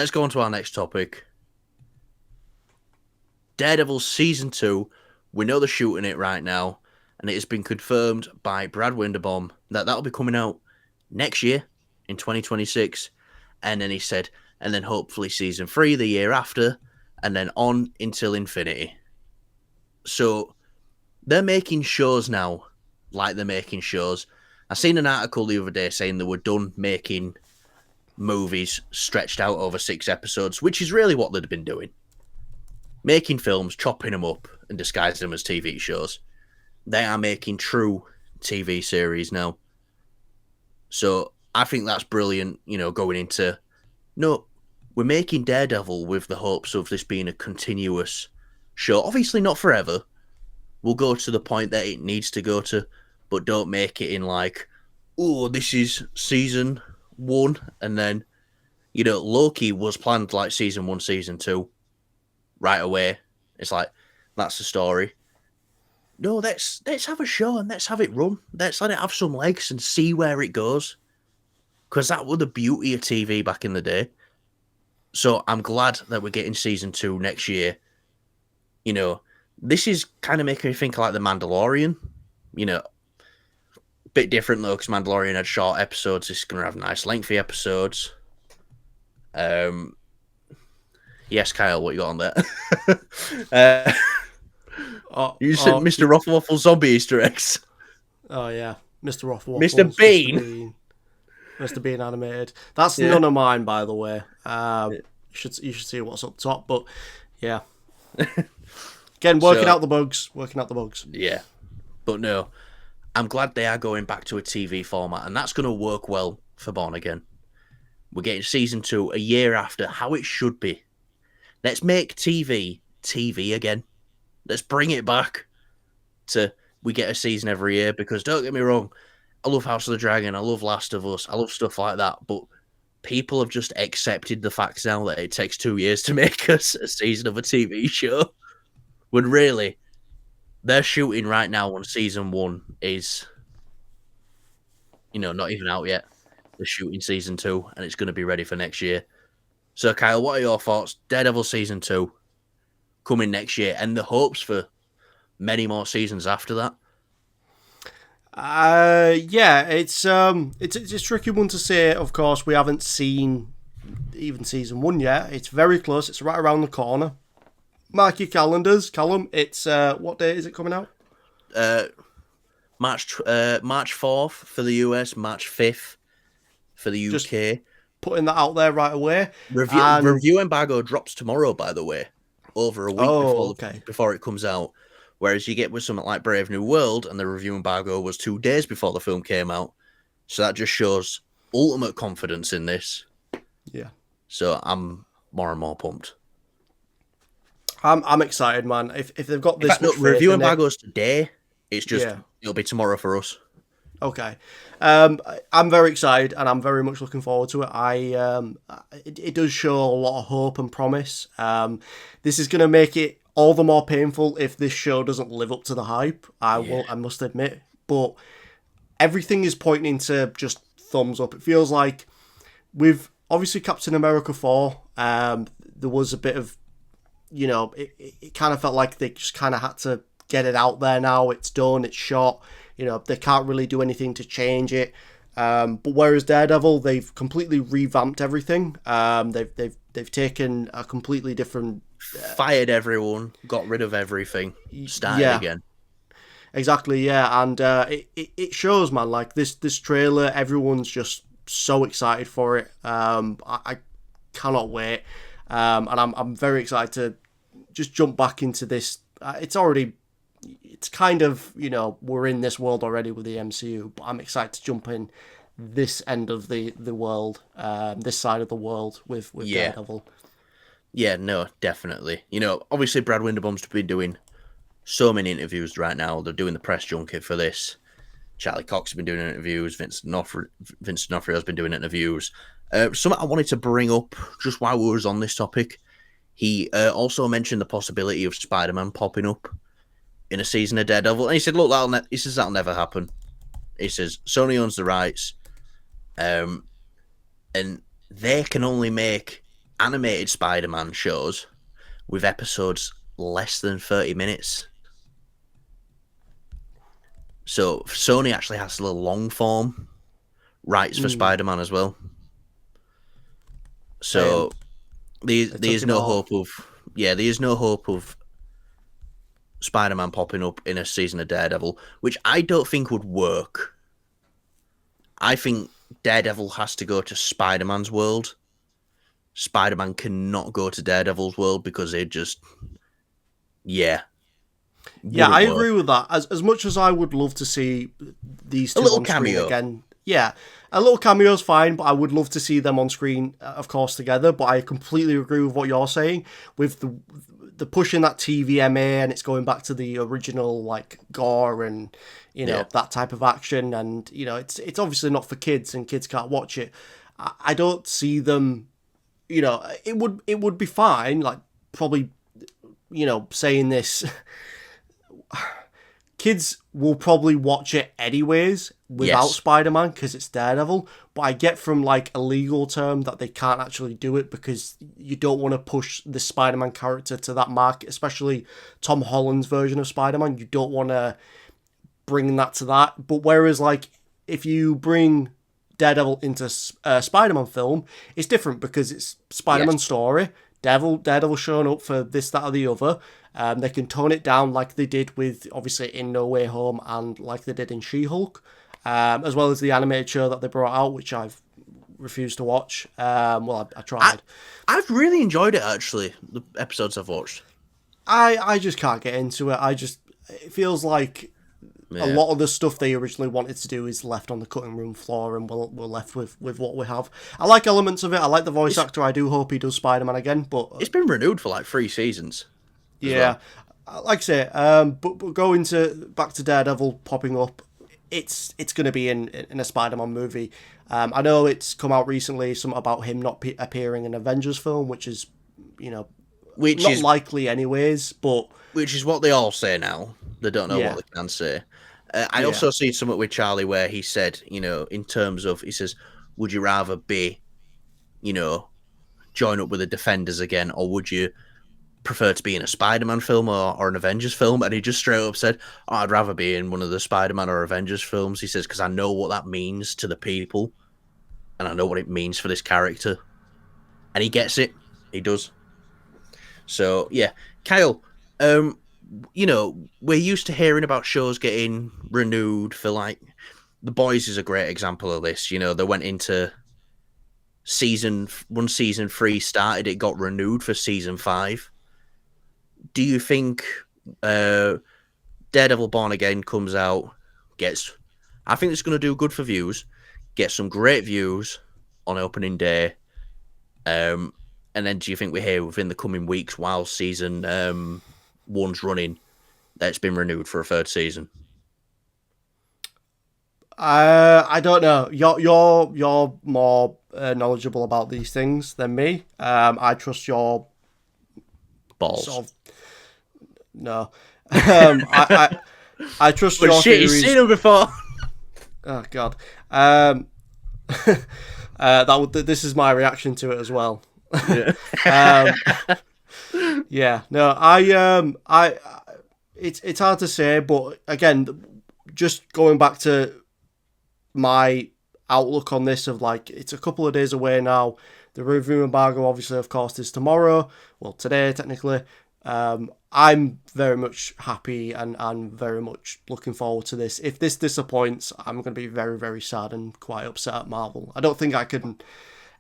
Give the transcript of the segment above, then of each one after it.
let's go on to our next topic. Daredevil Season 2. We know they're shooting it right now, and it has been confirmed by Brad Winderbaum that that'll be coming out next year in 2026. And then he said, and then hopefully Season 3 the year after, and then on until infinity. So they're making shows now like they're making shows. I seen an article the other day saying they were done making movies stretched out over 6 episodes, which is really what they'd been doing. Making films, chopping them up, and disguising them as TV shows. They are making true TV series now. So I think that's brilliant, going into... No, we're making Daredevil with the hopes of this being a continuous show. Obviously not forever. We'll go to the point that it needs to go to, but don't make it in like, oh, this is season 1, and then, Loki was planned like season 1, season 2, right away. It's like, that's the story. No, let's have a show and let's have it run. Let's let it have some legs and see where it goes. Because that was the beauty of TV back in the day. So I'm glad that we're getting season 2 next year. This is kind of making me think like The Mandalorian. Bit different though, because Mandalorian had short episodes. This is going to have nice lengthy episodes. Yes, Kyle, what you got on there? You said Mr. Ruffle Zombie Easter eggs. Oh yeah, Mr. Ruffle, Mr. Bean. Mr. Bean animated. That's none of mine, by the way. You should see what's up top, but yeah. Again, working out the bugs. Yeah, but no, I'm glad they are going back to a TV format, and that's going to work well for Born Again. We're getting season 2 a year after, how it should be. Let's make TV again. Let's bring it back to we get a season every year, because don't get me wrong, I love House of the Dragon, I love Last of Us, I love stuff like that, but people have just accepted the fact now that it takes 2 years to make a season of a TV show. When really, they're shooting right now on season 1 is, not even out yet. They're shooting season 2, and it's going to be ready for next year. So, Kyle, what are your thoughts? Daredevil season 2 coming next year, and the hopes for many more seasons after that. Yeah, it's a tricky one to say. Of course, we haven't seen even season 1 yet. It's very close. It's right around the corner. Mark your calendars, Callum. It's what day is it coming out? March 4th for the US, March 5th for the UK. Just putting that out there right away. Review embargo drops tomorrow, by the way, over a week before it comes out. Whereas you get with something like Brave New World, and the review embargo was 2 days before the film came out. So that just shows ultimate confidence in this. Yeah. So I'm more and more pumped. I'm excited, man. If they've got this review embargoes today, it's just it'll be tomorrow for us. Okay. I'm very excited, and I'm very much looking forward to it. It does show a lot of hope and promise. This is going to make it all the more painful if this show doesn't live up to the hype. I must admit, but everything is pointing to just thumbs up. It feels like with obviously Captain America 4, there was a bit of, it kind of felt like they just kind of had to get it out there now. It's done, it's shot. They can't really do anything to change it. But whereas Daredevil, they've completely revamped everything. They've taken a completely different... fired everyone, got rid of everything, started again. Exactly, yeah. And it shows, man. Like this trailer, everyone's just so excited for it. I cannot wait. And I'm very excited to just jump back into this. It's kind of, we're in this world already with the MCU, but I'm excited to jump in this end of the world, this side of the world with Daredevil. Yeah, no, definitely. Obviously Brad Winderbaum's been doing so many interviews right now. They're doing the press junket for this. Charlie Cox has been doing interviews. Vince D'Onofrio's been doing interviews. Something I wanted to bring up just while we was on this topic. He also mentioned the possibility of Spider-Man popping up in a season of Daredevil, and he said, "Look, that'll never happen." He says Sony owns the rights, and they can only make animated Spider-Man shows with episodes less than 30 minutes. So Sony actually has a little long form rights for Mm, Spider-Man as well. damn, So they took there's him no all. hope of there's no hope of Spider-Man popping up in a season of Daredevil, which I don't think would work. I think Daredevil has to go to Spider-Man's world. Spider-Man cannot go to Daredevil's world because it just, yeah, Yeah, I wouldn't work. agree with that. As much as I would love to see these A two little on screen cameo. again, yeah, a little cameo's fine, but I would love to see them on screen, of course, together. But I completely agree with what you're saying with the pushing that TVMA, and it's going back to the original like gore and Yeah. that type of action, and it's obviously not for kids, and kids can't watch it. I don't see them. It would be fine. Like probably saying this. Kids will probably watch it anyways without Yes. Spider-Man because it's Daredevil. But I get from like a legal term that they can't actually do it because you don't want to push the Spider-Man character to that market, especially Tom Holland's version of Spider-Man. You don't want to bring that to that. But whereas like if you bring Daredevil into a Spider-Man film, it's different because it's Spider-Man's Yes. story. Daredevil showing up for this, that, or the other. They can tone it down like they did with obviously in No Way Home and like they did in She-Hulk, as well as the animated show that they brought out, which I've refused to watch. I I tried. I've really enjoyed it actually. The episodes I've watched. I just can't get into it. It feels like a Yeah. lot of the stuff they originally wanted to do is left on the cutting room floor, and we're left with what we have. I like elements of it. I like the voice It's actor. I do hope he does Spider Man again, but it's been renewed for like 3 seasons as yeah, well. like I say, but going to back to Daredevil popping up, it's going to be in a Spider Man movie. I know it's come out recently, something about him not appearing in Avengers film, which is you know Which not is likely anyways, but what they all say now. They don't know what yeah, they can say. I yeah. also seen something with Charlie where he said, in terms of, he says, would you rather be, you know, join up with the Defenders again, or would you prefer to be in a Spider-Man film or an Avengers film? And he just straight up said, oh, I'd rather be in one of the Spider-Man or Avengers films. He says, because I know what that means to the people, and I know what it means for this character. And he gets it. He does. So, yeah. Kyle, um, we're used to hearing about shows getting renewed for like The Boys is a great example of this. They went into season 3 started, it got renewed for season 5. Do you think uh, Daredevil Born Again comes out, gets, I think it's going to do good for views, get some great views on opening day, um, and then do you think we hear within the coming weeks while season 1's running that it's been renewed for a third season? I don't know. You're more knowledgeable about these things than me. I trust your Balls. sort of no. I trust But your shit, you've seen theories. them before. Oh God. This is my reaction to it as well. Yeah. Um, yeah. No. It's hard to say, but again, just going back to my outlook on this of like it's a couple of days away now. The review embargo, obviously, of course, is tomorrow. Well, today technically. I'm very much happy and very much looking forward to this. If this disappoints, I'm going to be very, very sad and quite upset at Marvel. I don't think I can.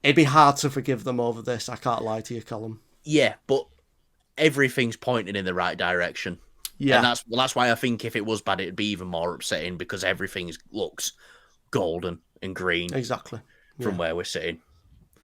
It'd be hard to forgive them over this. I can't lie to you, Callum. Yeah, but everything's pointing in the right direction. And Yeah, that's why I think if it was bad, it'd be even more upsetting because everything looks golden and green exactly. from Yeah. where we're sitting.